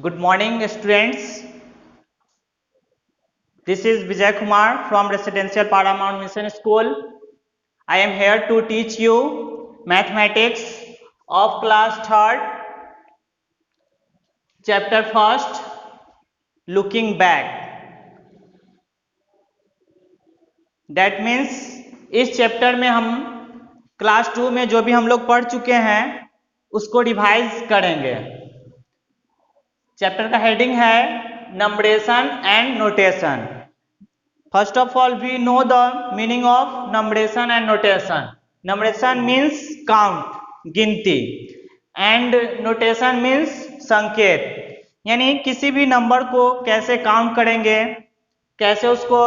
Good morning, students. This is Vijay Kumar from Residential Paramount Mission School. I am here to teach you mathematics of class 3rd, chapter 1st, looking back. That means इस chapter में हम class 2 में जो भी हम लोग पढ़ चुके हैं उसको रिवाइज करेंगे। चैप्टर का हेडिंग है numeration and notation. First of all, we know the meaning of numeration and notation. Numeration means count, गिनती, and notation means संकेत, यानी किसी भी नंबर को कैसे काउंट करेंगे, कैसे उसको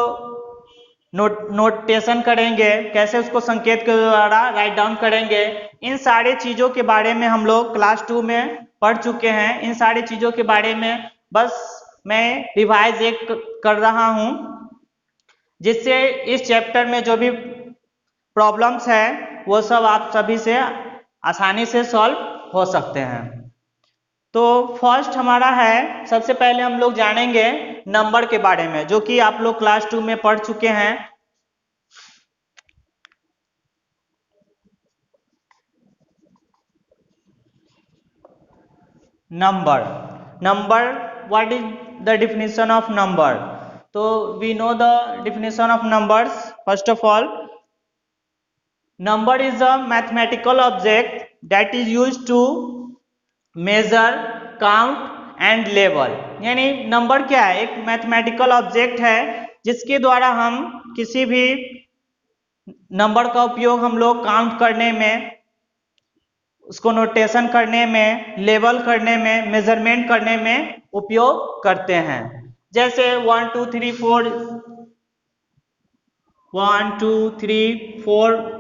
नोटेशन करेंगे, कैसे उसको संकेत के द्वारा राइट डाउन करेंगे, इन सारे चीज़ों के बारे में हम लोग क्लास 2 में पढ़ चुके हैं। इन सारी चीज़ों के बारे में बस मैं रिवाइज एक कर रहा हूँ, जिससे इस चैप्टर में जो भी प्रॉब्लम्स है वो सब आप सभी से आसानी से सॉल्व हो सकते हैं। तो फर्स्ट हमारा है, सबसे पहले हम लोग जानेंगे नंबर के बारे में, जो कि आप लोग क्लास 2 में पढ़ चुके हैं। Number, what is the definition of number? तो we know the definition of numbers. First of all, number is a mathematical object that is used to measure, count and label। यानी नंबर क्या है? एक mathematical object है जिसके द्वारा हम किसी भी नंबर का उपयोग हम लोग काउंट करने में, उसको नोटेशन करने में, लेबल करने में, मेजरमेंट करने में उपयोग करते हैं। जैसे 1 2 3 4 1 2 3 4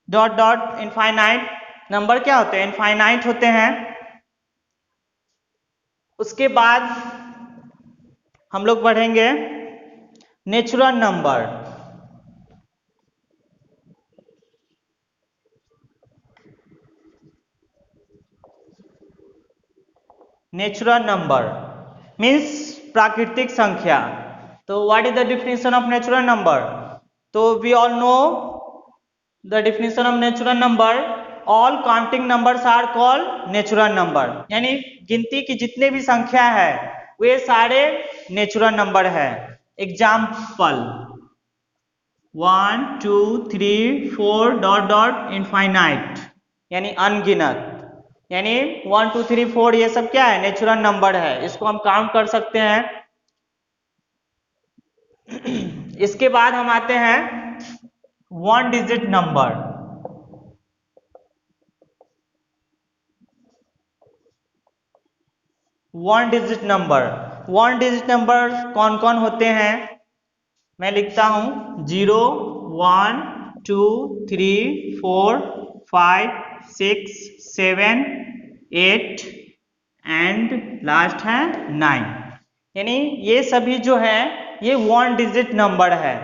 डॉट डॉट इनफाइनाइट नंबर क्या होते हैं? इनफाइनाइट होते हैं। उसके बाद हम लोग पढ़ेंगे natural number. Natural number means प्राकृतिक संख्या। तो what is the definition of natural number? तो we all know the definition of natural number. All counting numbers are called natural number. यानी गिनती की जितने भी संख्या है वे सारे नेचुरल नंबर है। एग्जाम्पल 1 2 3 4 डॉट डॉट इनफाइनाइट, यानी अनगिनत। यानी 1 2 3 4 ये सब क्या है? नेचुरल नंबर है, इसको हम काउंट कर सकते हैं। इसके बाद हम आते हैं 1 digit number. One digit number कौन कौन होते हैं? मैं लिखता हूं 0 1 2 3 4 5 6 7 8 एंड लास्ट है 9। यानी ये सभी जो है ये 1 डिजिट नंबर है।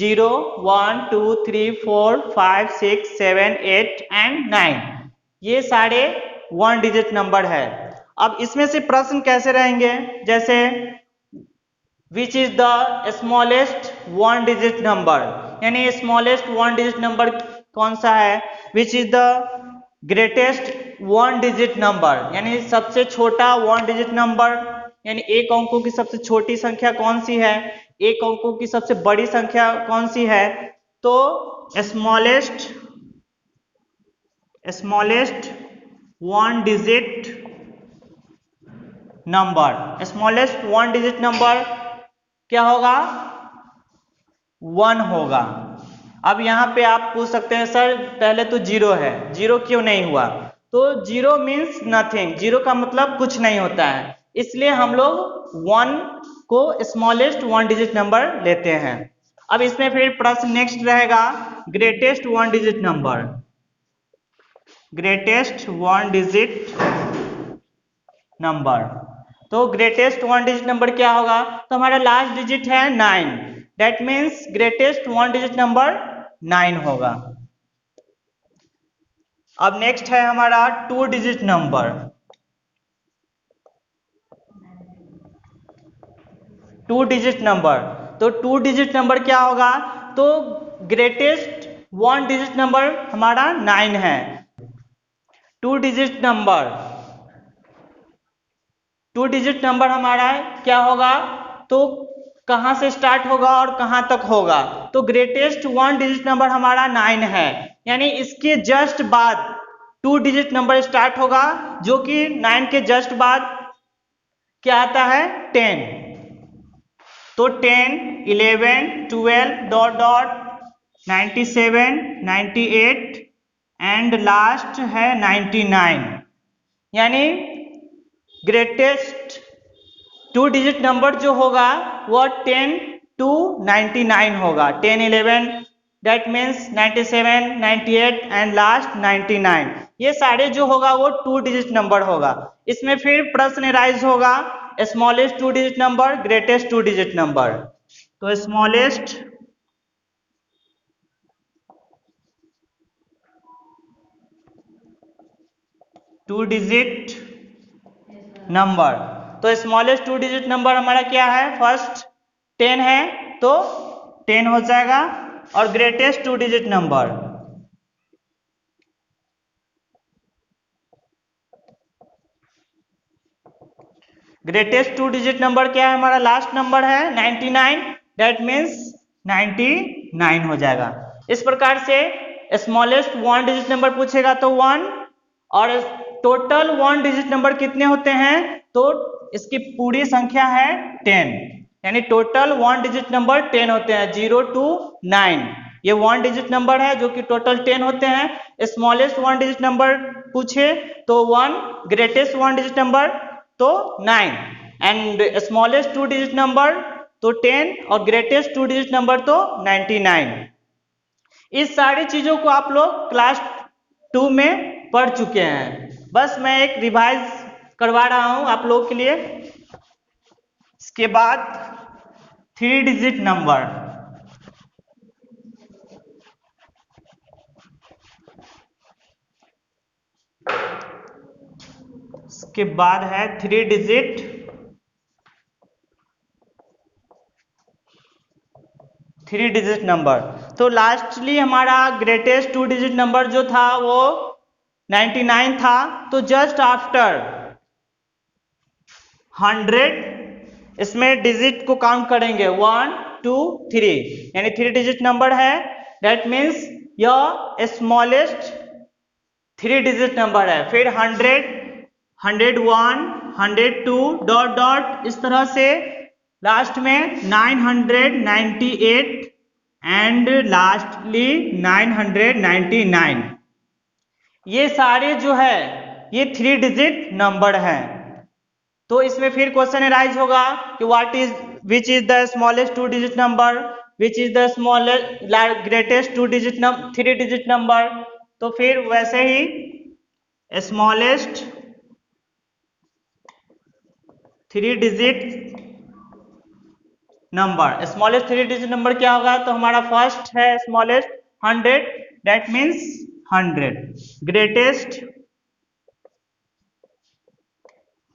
0 1 2 3 4 5 6 7 8 एंड 9, ये सारे 1 डिजिट नंबर है। अब इसमें से प्रश्न कैसे रहेंगे? जैसे विच is the smallest 1 digit number, यानी स्मॉलेस्ट 1 डिजिट नंबर कौन सा है? विच is the greatest 1 digit number, यानी सबसे छोटा 1 डिजिट नंबर, यानी एक अंकों की सबसे छोटी संख्या कौन सी है, एक अंकों की सबसे बड़ी संख्या कौन सी है? तो smallest 1 digit number, smallest 1 digit number क्या होगा? 1 होगा। अब यहाँ पे आप पूछ सकते हैं सर पहले तो 0 है, 0 क्यों नहीं हुआ? तो 0 मीन्स नथिंग, 0 का मतलब कुछ नहीं होता है, इसलिए हम लोग 1 को स्मॉलेस्ट 1 डिजिट नंबर लेते हैं। अब इसमें फिर प्रश्न नेक्स्ट रहेगा greatest 1 digit number. Greatest 1 digit number, तो ग्रेटेस्ट 1 डिजिट नंबर क्या होगा? तो हमारा लास्ट डिजिट है 9, that means greatest 1 digit number 9 होगा। अब नेक्स्ट है हमारा 2 डिजिट नंबर। 2 digit number. तो 2 डिजिट नंबर क्या होगा? तो ग्रेटेस्ट 1 डिजिट नंबर हमारा 9 है। 2 डिजिट नंबर, 2 डिजिट नंबर हमारा क्या होगा? तो कहां से स्टार्ट होगा और कहां तक होगा? तो ग्रेटेस्ट 1 डिजिट नंबर हमारा 9 है, यानी इसके जस्ट बाद 2 डिजिट नंबर स्टार्ट होगा, जो कि 9 के जस्ट बाद क्या आता है? 10। तो 10, 11, 12 डॉट डॉट 97, 98 एंड लास्ट है 99, यानी ग्रेटेस्ट 2 डिजिट नंबर जो होगा वो 10 to 99 होगा। 10, 11 दैट मीन्स 97, 98 एंड लास्ट 99, ये सारे जो होगा वो 2 डिजिट नंबर होगा। इसमें फिर प्रश्न राइज होगा smallest 2 digit number, greatest 2 digit number. तो स्मॉलेस्ट 2 डिजिट नंबर, तो स्मॉलेस्ट 2 डिजिट नंबर हमारा क्या है? फर्स्ट 10 है तो 10 हो जाएगा, और greatest 2 digit number greatest 2 digit number क्या है? हमारा लास्ट नंबर है 99, दैट मीन्स 99 हो जाएगा। इस प्रकार से स्मॉलेस्ट 1 डिजिट नंबर पूछेगा तो 1, और टोटल 1 डिजिट नंबर कितने होते हैं? तो इसकी पूरी संख्या है 10, यानी टोटल 1 डिजिट नंबर 10 होते हैं, 0 to 9। ये 1 डिजिट नंबर है जो कि टोटल 10 होते हैं। स्मॉलेस्ट 1 डिजिट नंबर पूछे तो 1, ग्रेटेस्ट 1 डिजिट नंबर तो 9, एंड स्मॉलेस्ट 2 डिजिट नंबर तो 10, और ग्रेटेस्ट 2 डिजिट नंबर तो 99। इस सारी चीजों को आप लोग क्लास 2 में पढ़ चुके हैं, बस मैं एक रिवाइज करवा रहा हूं आप लोग के लिए। इसके बाद 3 डिजिट नंबर, इसके बाद है 3 डिजिट नंबर। तो लास्टली हमारा ग्रेटेस्ट 2 डिजिट नंबर जो था वो 99 था। तो जस्ट आफ्टर 100 इसमें डिजिट को काउंट करेंगे 1, 2, 3, यानी 3 डिजिट नंबर है, दैट मीन्स यह स्मॉलेस्ट 3 डिजिट नंबर है। फिर 100, 101, 102 डॉट डॉट इस तरह से लास्ट में 998 एंड लास्टली 999। ये सारे जो है ये 3 डिजिट नंबर हैं। तो इसमें फिर क्वेश्चन राइज होगा कि which is the smallest 2 digit number, which is the smallest greatest 3 digit number. तो फिर वैसे ही smallest 3 digit number, smallest 3 digit number क्या होगा? तो हमारा फर्स्ट है smallest 100, that means 100। Greatest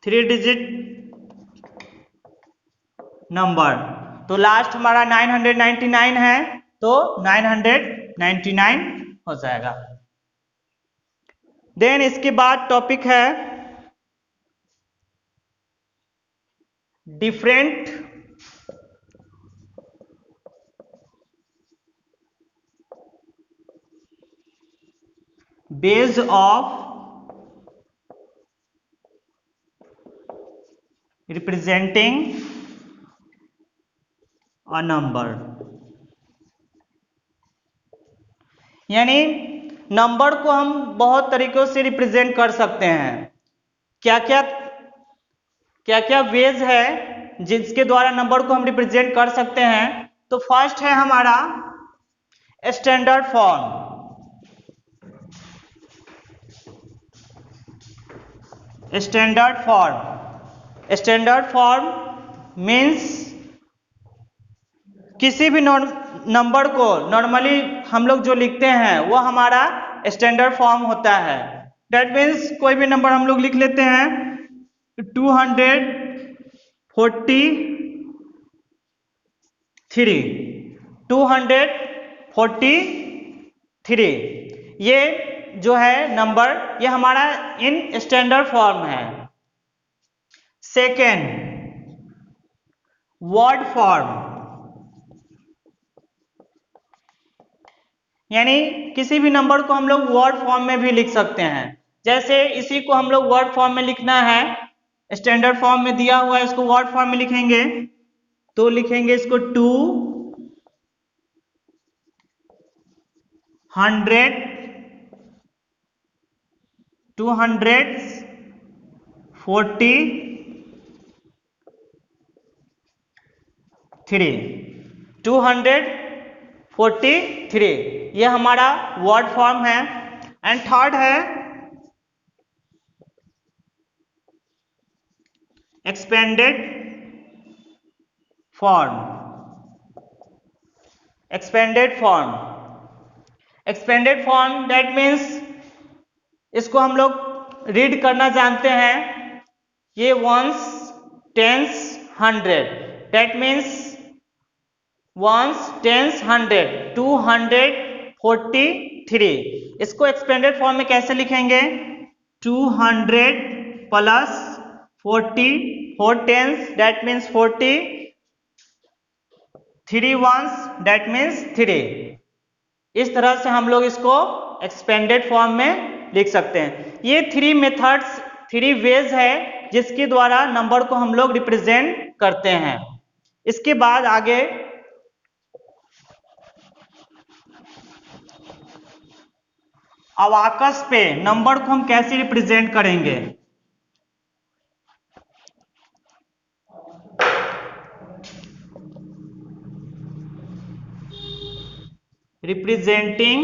3 digit number, तो लास्ट हमारा 999 है, तो 999 हो जाएगा। देन इसके बाद टॉपिक है different base of representing a number, यानी नंबर को हम बहुत तरीकों से रिप्रेजेंट कर सकते हैं। क्या क्या वेज है जिसके द्वारा नंबर को हम रिप्रेजेंट कर सकते हैं? तो फर्स्ट है हमारा standard form. Standard form means किसी भी नंबर को नॉर्मली हम लोग जो लिखते हैं वो हमारा स्टैंडर्ड फॉर्म होता है। दैट मीन्स कोई भी नंबर हम लोग लिख लेते हैं 240 3, 243। ये जो है नंबर, ये हमारा इन स्टैंडर्ड फॉर्म है। सेकेंड, वर्ड फॉर्म, यानी किसी भी नंबर को हम लोग वर्ड फॉर्म में भी लिख सकते हैं। जैसे इसी को हम लोग वर्ड फॉर्म में लिखना है, स्टैंडर्ड फॉर्म में दिया हुआ है, इसको वर्ड फॉर्म में लिखेंगे तो लिखेंगे इसको 200, 243, 243, ये हमारा वर्ड फॉर्म है। एंड थर्ड है expanded form. Expanded form, expanded form that means इसको हम लोग रीड करना जानते हैं। ये ones, tens, 100, that means ones, tens, 100, 243। इसको एक्सपेंडेड फॉर्म में कैसे लिखेंगे? 200 plus 40, 4 tens that means 40, 3 ones that means 3। इस तरह से हम लोग इसको एक्सपेंडेड फॉर्म में लिख सकते हैं। ये 3 मेथड्स, 3 वेज है जिसके द्वारा नंबर को हम लोग रिप्रेजेंट करते हैं। इसके बाद आगे अबाकस पे नंबर को हम कैसे रिप्रेजेंट करेंगे? Representing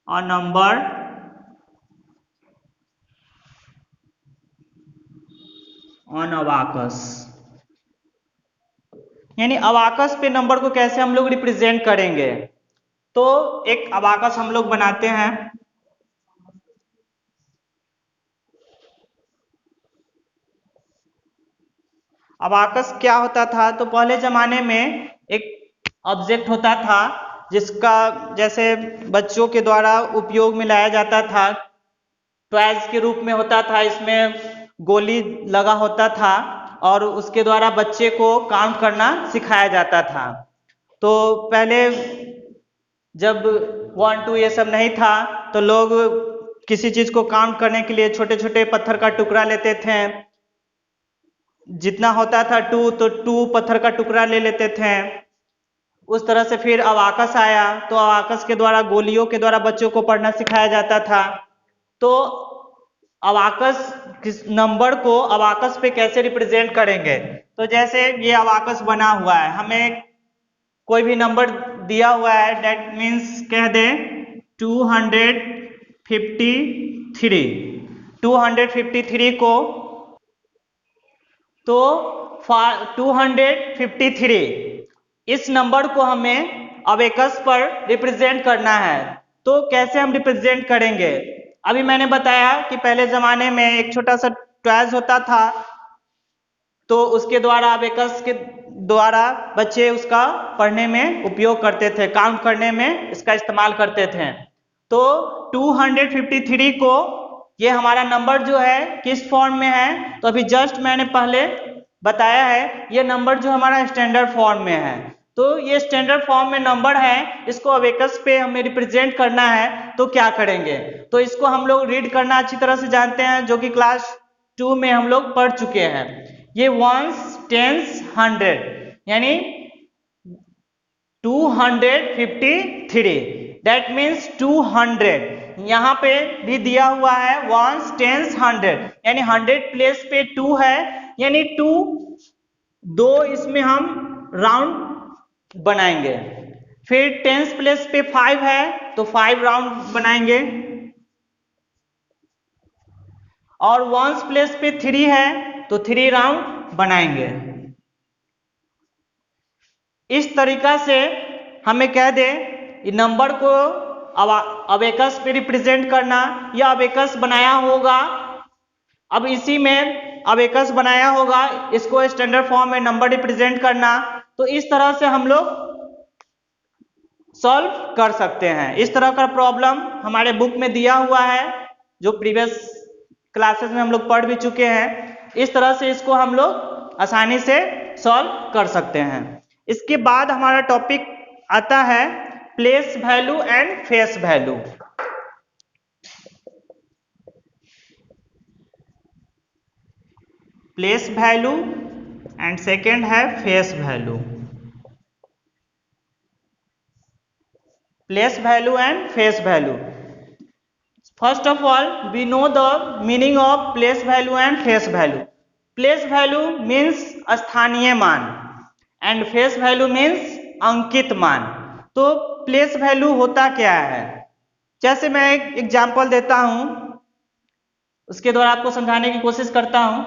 a number on abacus, यानी अबाकस पे नंबर को कैसे हम लोग रिप्रेजेंट करेंगे। तो एक अबाकस हम लोग बनाते हैं। अबाकस क्या होता था? तो पहले जमाने में एक ऑब्जेक्ट होता था जिसका जैसे बच्चों के द्वारा उपयोग में लाया जाता था, टॉयज के रूप में होता था। इसमें गोली लगा होता था और उसके द्वारा बच्चे को काउंट करना सिखाया जाता था। तो पहले जब 1 2 ये सब नहीं था तो लोग किसी चीज को काउंट करने के लिए छोटे छोटे पत्थर का टुकड़ा लेते थे। जितना होता था 2 तो 2 पत्थर का टुकड़ा ले लेते थे। उस तरह से फिर अबाकस आया, तो अबाकस के द्वारा, गोलियों के द्वारा बच्चों को पढ़ना सिखाया जाता था। तो अबाकस किस नंबर को अबाकस पे कैसे रिप्रेजेंट करेंगे? तो जैसे ये अबाकस बना हुआ है, हमें कोई भी नंबर दिया हुआ है, दैट मीन्स कह दे 253। 253 को तो 253 इस नंबर को हमें अबेकस पर रिप्रेजेंट करना है। तो कैसे हम रिप्रेजेंट करेंगे? अभी मैंने बताया कि पहले जमाने में एक छोटा सा टॉयज होता था, तो उसके द्वारा अबेकस के द्वारा बच्चे उसका पढ़ने में उपयोग करते थे, काउंट करने में इसका इस्तेमाल करते थे। तो 253 को, ये हमारा नंबर जो है किस फॉर्म में है? तो अभी जस्ट मैंने पहले बताया है, ये नंबर जो हमारा स्टैंडर्ड फॉर्म में है। तो ये स्टैंडर्ड फॉर्म में नंबर है, इसको अबेकस पे हमें रिप्रेजेंट करना है। तो क्या करेंगे? तो इसको हम लोग रीड करना अच्छी तरह से जानते हैं, जो कि क्लास 2 में हम लोग पढ़ चुके हैं। ये वंस, टेंस, 100, यानी 253, दैट मीन्स 200। यहाँ पे भी दिया हुआ है वंस, टेंस, 100, यानी 100 प्लेस पे 2 है, यानी 2 दो इसमें हम राउंड बनाएंगे। फिर टेंस प्लेस पे 5 है तो 5 राउंड बनाएंगे, और वंस प्लेस पे 3 है तो 3 राउंड बनाएंगे। इस तरीका से हमें कह दे नंबर को अबेकस पे रिप्रेजेंट करना, या अबेकस बनाया होगा। अब इसी में अबेकस बनाया होगा, इसको स्टैंडर्ड फॉर्म में नंबर रिप्रेजेंट करना। तो इस तरह से हम लोग सॉल्व कर सकते हैं। इस तरह का प्रॉब्लम हमारे बुक में दिया हुआ है, जो प्रीवियस क्लासेस में हम लोग पढ़ भी चुके हैं। इस तरह से इसको हम लोग आसानी से सॉल्व कर सकते हैं। इसके बाद हमारा टॉपिक आता है place value and face value. Place value and second है face value. Place value and face value. First of all we know the meaning of place value and face value. Place value means स्थानीय मान and face value means अंकित मान। तो place value होता क्या है, जैसे मैं एक एग्जांपल देता हूं, उसके द्वारा आपको समझाने की कोशिश करता हूं।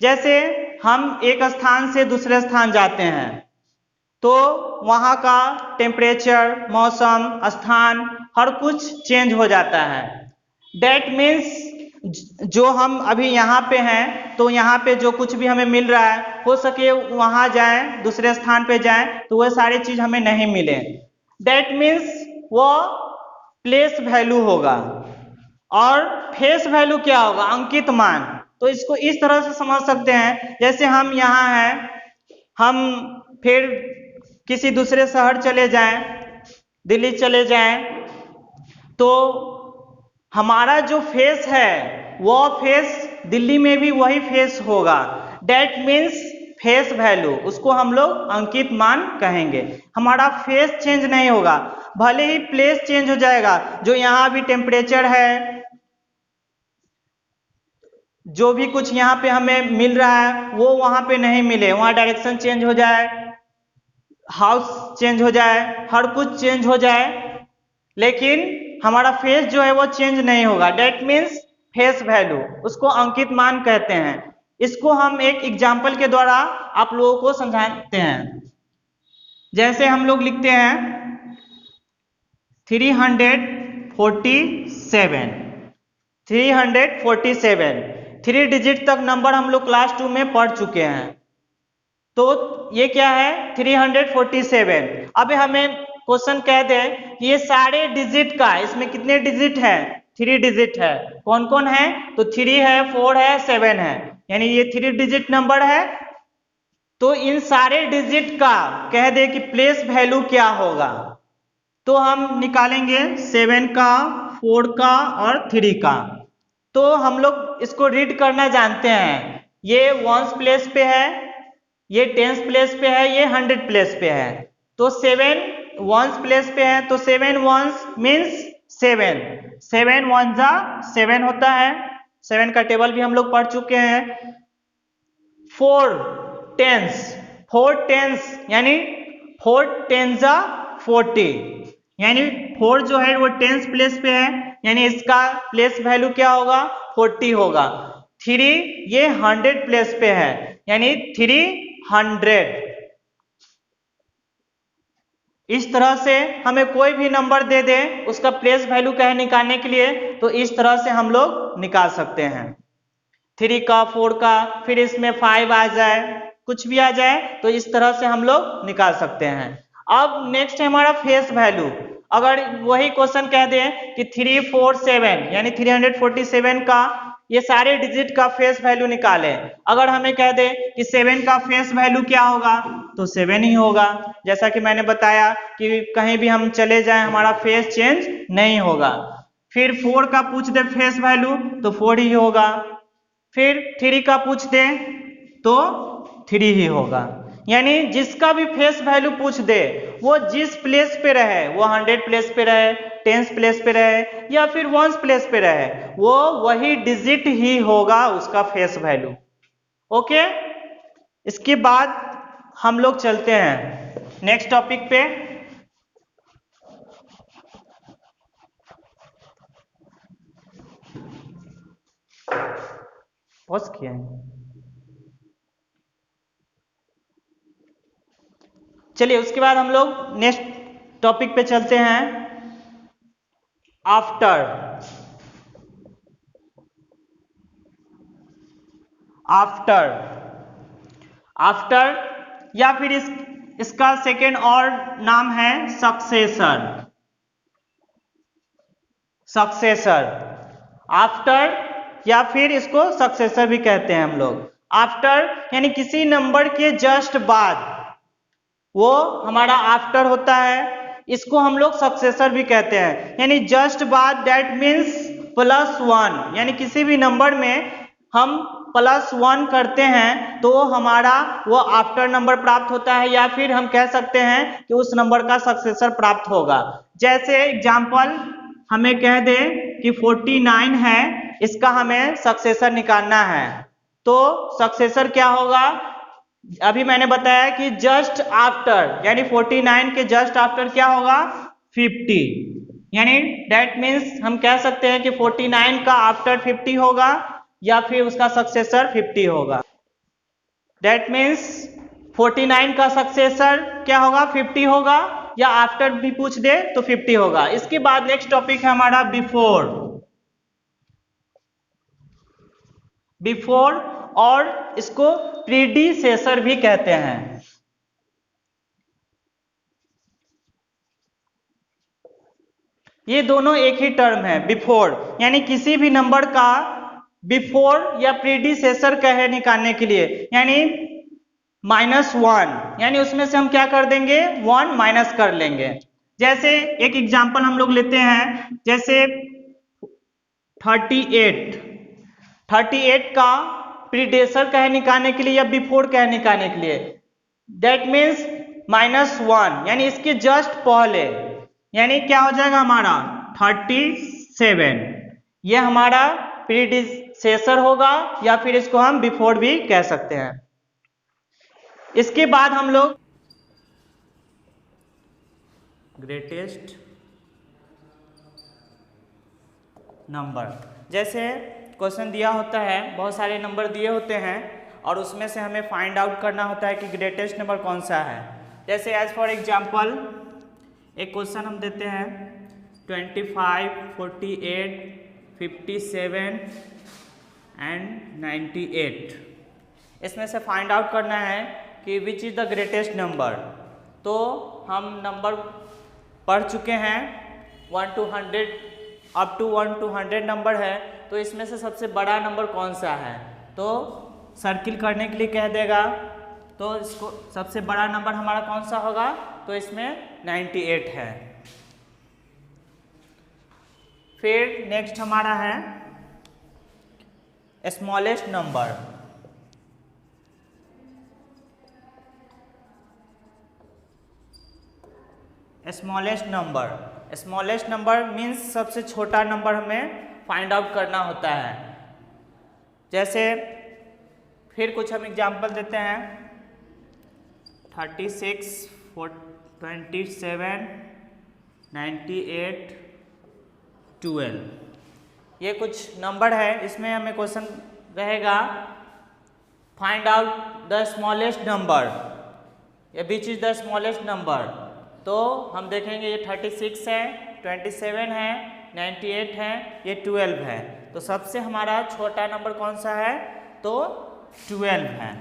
जैसे हम एक स्थान से दूसरे स्थान जाते हैं, तो वहाँ का टेम्परेचर, मौसम, स्थान हर कुछ चेंज हो जाता है। डेट मीन्स जो हम अभी यहाँ पे हैं, तो यहाँ पे जो कुछ भी हमें मिल रहा है, हो सके वहाँ जाएं, दूसरे स्थान पे जाएं तो वह सारी चीज हमें नहीं मिले। डेट मीन्स वो प्लेस वैल्यू होगा। और फेस वैल्यू क्या होगा, अंकित मान। तो इसको इस तरह से समझ सकते हैं, जैसे हम यहाँ हैं, हम फिर किसी दूसरे शहर चले जाएं, दिल्ली चले जाएं, तो हमारा जो फेस है वो फेस दिल्ली में भी वही फेस होगा। डेट मीन्स फेस वैल्यू, उसको हम लोग अंकित मान कहेंगे। हमारा फेस चेंज नहीं होगा, भले ही प्लेस चेंज हो जाएगा। जो यहाँ भी टेम्परेचर है, जो भी कुछ यहाँ पे हमें मिल रहा है वो वहाँ पे नहीं मिले, वहाँ डायरेक्शन चेंज हो जाए, हाउस चेंज हो जाए, हर कुछ चेंज हो जाए, लेकिन हमारा फेस जो है वो चेंज नहीं होगा। डेट मीन्स फेस वैल्यू, उसको अंकित मान कहते हैं। इसको हम एक एग्जाम्पल के द्वारा आप लोगों को समझाते हैं। जैसे हम लोग लिखते हैं 347, 347 3 डिजिट तक नंबर हम लोग क्लास 2 में पढ़ चुके हैं। तो ये क्या है 347। अब हमें क्वेश्चन कह दे कि ये सारे डिजिट का, इसमें कितने डिजिट है, 3 डिजिट है। कौन कौन है, तो 3 है, 4 है, 7 है, यानी ये 3 डिजिट नंबर है। तो इन सारे डिजिट का कह दे कि प्लेस वैल्यू क्या होगा, तो हम निकालेंगे 7 का, 4 का और 3 का। तो हम लोग इसको रीड करना जानते हैं। ये वंस प्लेस पे है, ये टेंस प्लेस पे है, ये 100 प्लेस पे है। तो 7 वंस प्लेस पे है, तो 7 वंस मीन्स 7, 7 वन जा 7 होता है। 7 का टेबल भी हम लोग पढ़ चुके हैं। 4 टेंस, 4 टेंस यानी 4 टेन जा 40, यानी 4 जो है वो टेंस प्लेस पे है, यानी इसका प्लेस वैल्यू क्या होगा, 40 होगा। 3 ये 100 प्लेस पे है, यानी 300। इस तरह से हमें कोई भी नंबर दे दे, उसका प्लेस वैल्यू कहे निकालने के लिए, तो इस तरह से हम लोग निकाल सकते हैं। 3 का, 4 का, फिर इसमें 5 आ जाए, कुछ भी आ जाए, तो इस तरह से हम लोग निकाल सकते हैं। अब नेक्स्ट है हमारा फेस वैल्यू। अगर वही क्वेश्चन कह दें कि 347 यानी 347 का ये सारे डिजिट का फेस वैल्यू निकालें, अगर हमें कह दे कि 7 का फेस वैल्यू क्या होगा, तो 7 ही होगा। जैसा कि मैंने बताया कि कहीं भी हम चले जाएं हमारा फेस चेंज नहीं होगा। फिर 4 का पूछ दे फेस वैल्यू, तो 4 ही होगा। फिर 3 का पूछ दे तो 3 ही होगा। यानी जिसका भी फेस वैल्यू पूछ दे, वो जिस प्लेस पे रहे, वो 100 प्लेस पे रहे, टेंस प्लेस पे रहे या फिर वंस प्लेस पे रहे, वो वही डिजिट ही होगा उसका फेस वैल्यू। ओके, इसके बाद हम लोग चलते हैं नेक्स्ट टॉपिक पे। पॉज किया है, चलिए उसके बाद हम लोग नेक्स्ट टॉपिक पे चलते हैं। आफ्टर, आफ्टर, आफ्टर या फिर इसका सेकेंड और नाम है सक्सेसर। सक्सेसर आफ्टर, या फिर इसको सक्सेसर भी कहते हैं हम लोग। आफ्टर यानी किसी नंबर के जस्ट बाद, वो हमारा आफ्टर होता है, इसको हम लोग सक्सेसर भी कहते हैं। यानी जस्ट बाद, दैट मीन्स +1, यानी किसी भी नंबर में हम +1 करते हैं तो हमारा वो आफ्टर नंबर प्राप्त होता है, या फिर हम कह सकते हैं कि उस नंबर का सक्सेसर प्राप्त होगा। जैसे एग्जाम्पल हमें कह दे कि 49 है, इसका हमें सक्सेसर निकालना है, तो सक्सेसर क्या होगा? अभी मैंने बताया कि जस्ट आफ्टर, यानी 49 के जस्ट आफ्टर क्या होगा? 50, यानी दैट मीन्स हम कह सकते हैं कि 49 का आफ्टर 50 होगा, या फिर उसका सक्सेसर 50 होगा। दैट मीन्स 49 का सक्सेसर क्या होगा? 50 होगा, या आफ्टर भी पूछ दे तो 50 होगा। इसके बाद नेक्स्ट टॉपिक है हमारा बिफोर। बिफोर, और इसको प्रीडिसेसर भी कहते हैं। ये दोनों एक ही टर्म है, बिफोर, यानी किसी भी नंबर का बिफोर या प्रीडिसेसर कहे निकालने के लिए, यानी -1, यानी उसमें से हम क्या कर देंगे? 1 माइनस कर लेंगे। जैसे एक एग्जांपल हम लोग लेते हैं, जैसे 38 का प्रीडेसर कहे निकालने के लिए या बिफोर कहे निकालने के लिए, दैट मीन्स -1, यानी इसके जस्ट पहले, यानी क्या हो जाएगा हमारा? 37। ये हमारा प्रीडिसेसर होगा, या फिर इसको हम बिफोर भी कह सकते हैं। इसके बाद हम लोग ग्रेटेस्ट नंबर, जैसे क्वेश्चन दिया होता है, बहुत सारे नंबर दिए होते हैं और उसमें से हमें फाइंड आउट करना होता है कि ग्रेटेस्ट नंबर कौन सा है। जैसे एज फॉर एग्जांपल एक क्वेश्चन हम देते हैं 25, 48, 57 एंड 98। इसमें से फाइंड आउट करना है कि which is the greatest number. तो हम नंबर पढ़ चुके हैं 1 to 100, up to 1 to 100 number है, तो इसमें से सबसे बड़ा नंबर कौन सा है? तो सर्किल करने के लिए कह देगा, तो इसको सबसे बड़ा नंबर हमारा कौन सा होगा? तो इसमें 98 है। फिर नेक्स्ट हमारा है smallest number. Smallest number means सबसे छोटा नंबर हमें फाइंड आउट करना होता है। जैसे फिर कुछ हम एग्जांपल देते हैं 36, 27, 98, 12। ये कुछ नंबर है, इसमें हमें क्वेश्चन रहेगा find out the smallest number या which is the smallest number. तो हम देखेंगे ये 36 है, 27 है, 98 है, ये 12 है। तो सबसे हमारा छोटा नंबर कौन सा है? तो 12 है।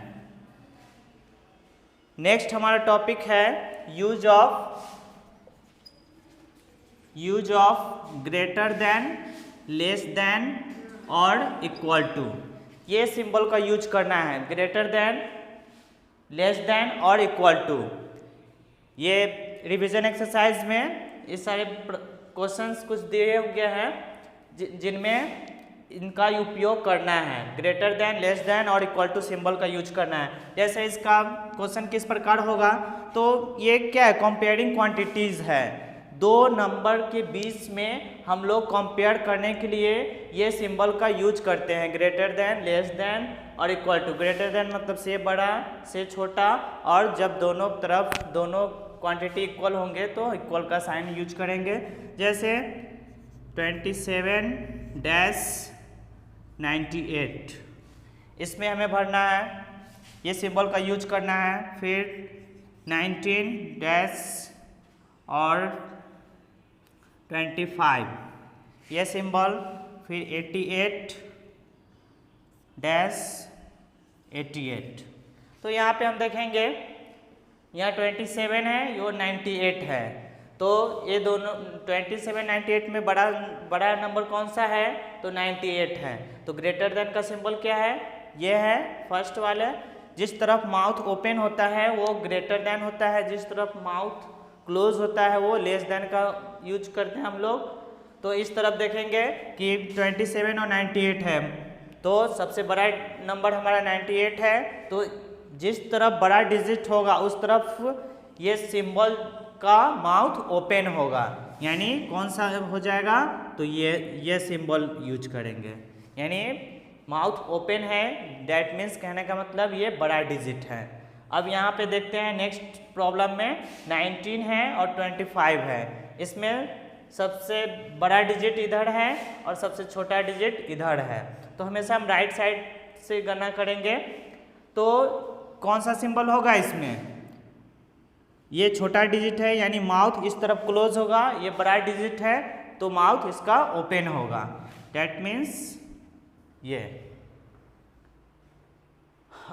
नेक्स्ट हमारा टॉपिक है use of greater than, less than और इक्वल टू। ये सिंबल का यूज करना है, ग्रेटर देन, लेस देन और इक्वल टू। ये रिवीजन एक्सरसाइज में ये सारे क्वेश्चंस कुछ दिए हुए हैं जिनमें इनका उपयोग करना है, ग्रेटर देन, लेस देन और इक्वल टू सिंबल का यूज करना है। जैसे इसका क्वेश्चन किस प्रकार होगा, तो ये क्या है? कंपेयरिंग क्वांटिटीज है, दो नंबर के बीच में हम लोग कंपेयर करने के लिए ये सिंबल का यूज करते हैं, ग्रेटर देन, लेस देन और इक्वल टू। ग्रेटर देन मतलब से बड़ा, से छोटा, और जब दोनों तरफ दोनों क्वांटिटी इक्वल होंगे तो इक्वल का साइन यूज करेंगे। जैसे 27-98, इसमें हमें भरना है, ये सिंबल का यूज करना है। फिर 19- और 25, ये सिंबल। फिर 88-88। तो यहाँ पे हम देखेंगे, यहाँ 27 है, ये 98 है। तो ये दोनों 27 98 में बड़ा नंबर कौन सा है? तो 98 है। तो ग्रेटर देन का सिंबल क्या है? ये है फर्स्ट वाला। जिस तरफ माउथ ओपन होता है वो ग्रेटर देन होता है, जिस तरफ माउथ क्लोज होता है वो लेस देन का यूज करते हैं हम लोग। तो इस तरफ देखेंगे कि 27 और 98 है, तो सबसे बड़ा नंबर हमारा 98 है। तो जिस तरफ बड़ा डिजिट होगा उस तरफ ये सिंबल का माउथ ओपन होगा, यानी कौन सा हो जाएगा? तो ये सिंबल यूज करेंगे, यानी माउथ ओपन है, दैट मीन्स कहने का मतलब ये बड़ा डिजिट है। अब यहाँ पे देखते हैं नेक्स्ट प्रॉब्लम में 19 है और 25 है। इसमें सबसे बड़ा डिजिट इधर है और सबसे छोटा डिजिट इधर है। तो हमेशा हम राइट साइड से गणना करेंगे। तो कौन सा सिंबल होगा इसमें? ये छोटा डिजिट है, यानी माउथ इस तरफ क्लोज होगा। ये बड़ा डिजिट है तो माउथ इसका ओपन होगा, दैट मीन्स ये।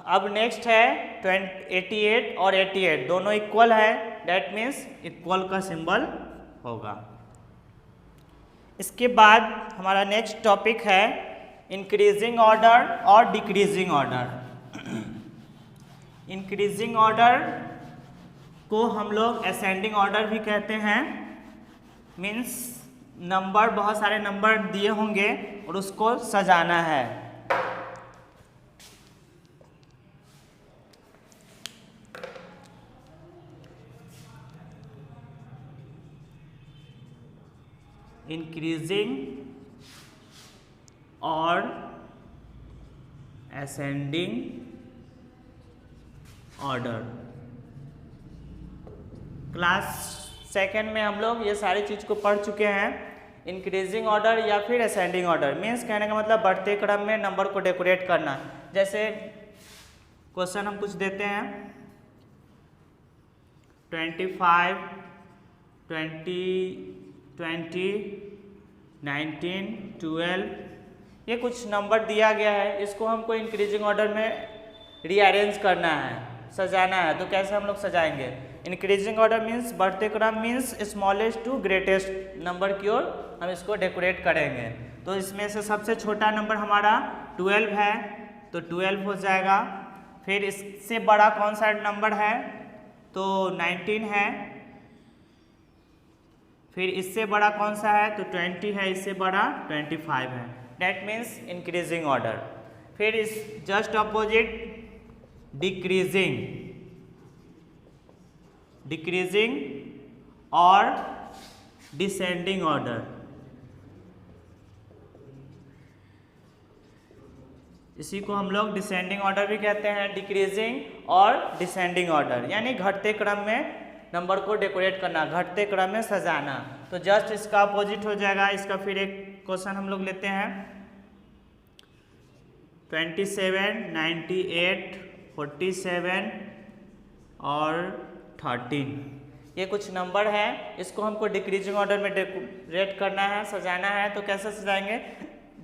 अब नेक्स्ट है 88 और 88 दोनों इक्वल है, दैट मीन्स इक्वल का सिंबल होगा। इसके बाद हमारा नेक्स्ट टॉपिक है इंक्रीजिंग ऑर्डर और डिक्रीजिंग ऑर्डर। इंक्रीजिंग ऑर्डर को हम लोग असेंडिंग ऑर्डर भी कहते हैं। मीन्स नंबर, बहुत सारे नंबर दिए होंगे और उसको सजाना है। इंक्रीजिंग और असेंडिंग ऑर्डर। क्लास सेकेंड में हम लोग ये सारी चीज़ को पढ़ चुके हैं। इंक्रीजिंग ऑर्डर या फिर असेंडिंग ऑर्डर मीन्स कहने का मतलब बढ़ते क्रम में नंबर को डेकोरेट करना। जैसे क्वेश्चन हम कुछ देते हैं 25, 20, 19, 12, ये कुछ नंबर दिया गया है। इसको हमको इंक्रीजिंग ऑर्डर में रीअरेंज करना है, सजाना है। तो कैसे हम लोग सजाएंगे? इंक्रीजिंग ऑर्डर मीन्स बढ़ते क्रम means smallest to greatest number की ओर हम इसको डेकोरेट करेंगे। तो इसमें से सबसे छोटा नंबर हमारा 12 है, तो 12 हो जाएगा। फिर इससे बड़ा कौन सा नंबर है? तो 19 है। फिर इससे बड़ा कौन सा है? तो 20 है। इससे बड़ा 25 है। That means increasing order. फिर इस जस्ट अपोजिट डिक्रीजिंग और डिसेंडिंग ऑर्डर। इसी को हम लोग डिसेंडिंग ऑर्डर भी कहते हैं। डिक्रीजिंग और डिसेंडिंग ऑर्डर यानी घटते क्रम में नंबर को डेकोरेट करना, घटते क्रम में सजाना। तो जस्ट इसका अपोजिट हो जाएगा। इसका फिर एक क्वेश्चन हम लोग लेते हैं 27, 98, 47 और 13। ये कुछ नंबर है, इसको हमको डिक्रीजिंग ऑर्डर में डेकोरेट करना है, सजाना है। तो कैसे सजाएंगे?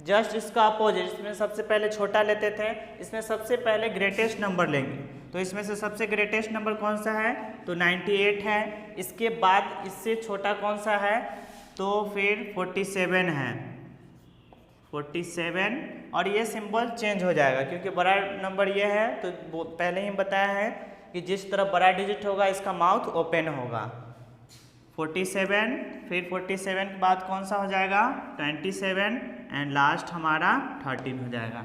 जस्ट इसका अपोजिट, इसमें सबसे पहले छोटा लेते थे, इसमें सबसे पहले ग्रेटेस्ट नंबर लेंगे। तो इसमें से सबसे ग्रेटेस्ट नंबर कौन सा है? तो 98 है। इसके बाद इससे छोटा कौन सा है? तो फिर 47 है, 47। और ये सिंबल चेंज हो जाएगा क्योंकि बड़ा नंबर ये है। तो पहले ही बताया है कि जिस तरफ बड़ा डिजिट होगा इसका माउथ ओपन होगा। 47, फिर 47 के बाद कौन सा हो जाएगा? 27 एंड लास्ट हमारा 13 हो जाएगा।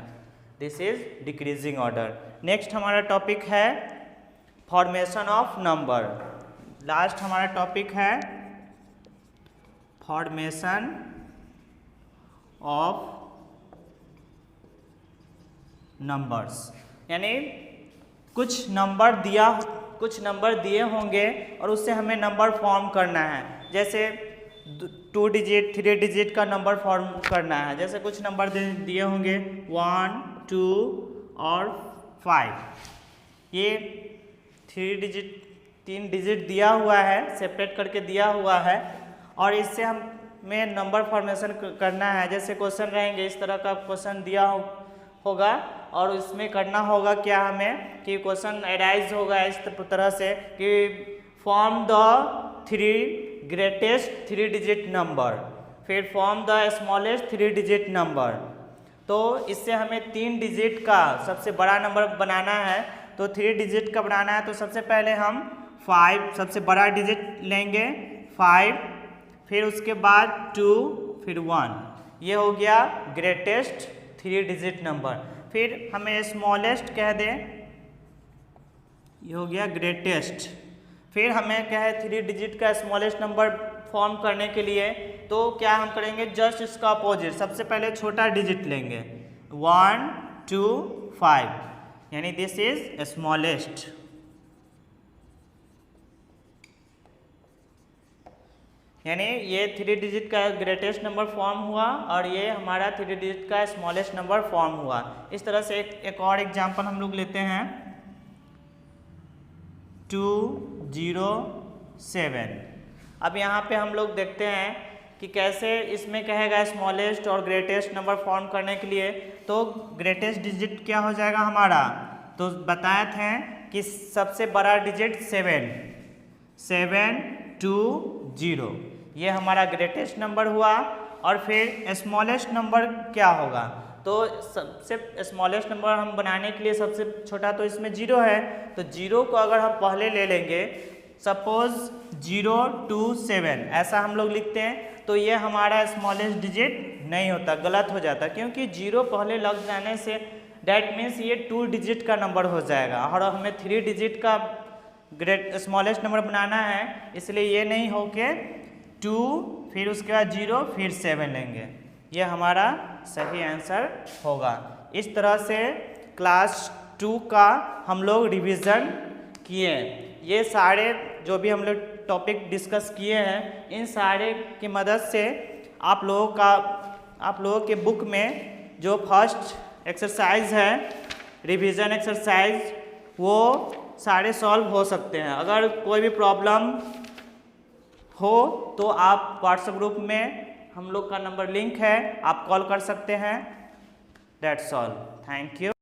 This is decreasing order. Next हमारा टॉपिक है फॉर्मेशन ऑफ नंबर। लास्ट हमारा टॉपिक है फॉर्मेशन ऑफ नंबर्स, यानी कुछ नंबर दिए होंगे और उससे हमें नंबर फॉर्म करना है। जैसे 2 डिजिट 3 डिजिट का नंबर फॉर्म करना है। जैसे कुछ नंबर दिए होंगे 1, 2 और 5। ये 3 डिजिट दिया हुआ है, सेपरेट करके दिया हुआ है और इससे हमें नंबर फॉर्मेशन करना है। जैसे क्वेश्चन रहेंगे, इस तरह का क्वेश्चन दिया होगा और इसमें करना होगा क्या हमें कि क्वेश्चन एराइज होगा इस तरह से कि form the 3 greatest 3 digit number, फिर form the smallest 3 digit number. तो इससे हमें 3 डिजिट का सबसे बड़ा नंबर बनाना है, तो 3 डिजिट का बनाना है। तो सबसे पहले हम 5 सबसे बड़ा डिजिट लेंगे 5, फिर उसके बाद 2, फिर 1। ये हो गया ग्रेटेस्ट 3 डिजिट नंबर। फिर हमें स्मॉलेस्ट कह दें, ये हो गया ग्रेटेस्ट। फिर हमें क्या है 3 डिजिट का स्मॉलेस्ट नंबर फॉर्म करने के लिए तो क्या हम करेंगे, जस्ट इसका अपोजिट, सबसे पहले छोटा डिजिट लेंगे 1, 2, 5, यानी दिस इज स्मॉलेस्ट। यानी ये 3 डिजिट का ग्रेटेस्ट नंबर फॉर्म हुआ और ये हमारा 3 डिजिट का स्मॉलेस्ट नंबर फॉर्म हुआ। इस तरह से एक और एग्जांपल हम लोग लेते हैं 207। अब यहाँ पे हम लोग देखते हैं कि कैसे इसमें कहेगा स्मॉलेस्ट और ग्रेटेस्ट नंबर फॉर्म करने के लिए। तो ग्रेटेस्ट डिजिट क्या हो जाएगा हमारा, तो बताए थे कि सबसे बड़ा डिजिट 720, ये हमारा ग्रेटेस्ट नंबर हुआ। और फिर स्मॉलेस्ट नंबर क्या होगा, तो सबसे स्मॉलेस्ट नंबर हम बनाने के लिए सबसे छोटा तो इसमें 0 है, तो 0 को अगर हम पहले ले लेंगे, सपोज 027 ऐसा हम लोग लिखते हैं, तो ये हमारा स्मॉलेस्ट डिजिट नहीं होता, गलत हो जाता, क्योंकि 0 पहले लग जाने से डैट मीन्स ये 2 डिजिट का नंबर हो जाएगा और हमें 3 डिजिट का स्मॉलेस्ट नंबर बनाना है, इसलिए ये नहीं हो के 2 फिर उसके बाद 0 फिर 7 लेंगे, ये हमारा सही आंसर होगा। इस तरह से क्लास 2 का हम लोग रिवीजन किए। ये सारे जो भी हम लोग टॉपिक डिस्कस किए हैं, इन सारे की मदद से आप लोगों के बुक में जो फर्स्ट एक्सरसाइज है रिवीजन एक्सरसाइज, वो सारे सॉल्व हो सकते हैं। अगर कोई भी प्रॉब्लम हो तो आप व्हाट्सएप ग्रुप में हम लोग का नंबर लिंक है, आप कॉल कर सकते हैं। That's all, thank you.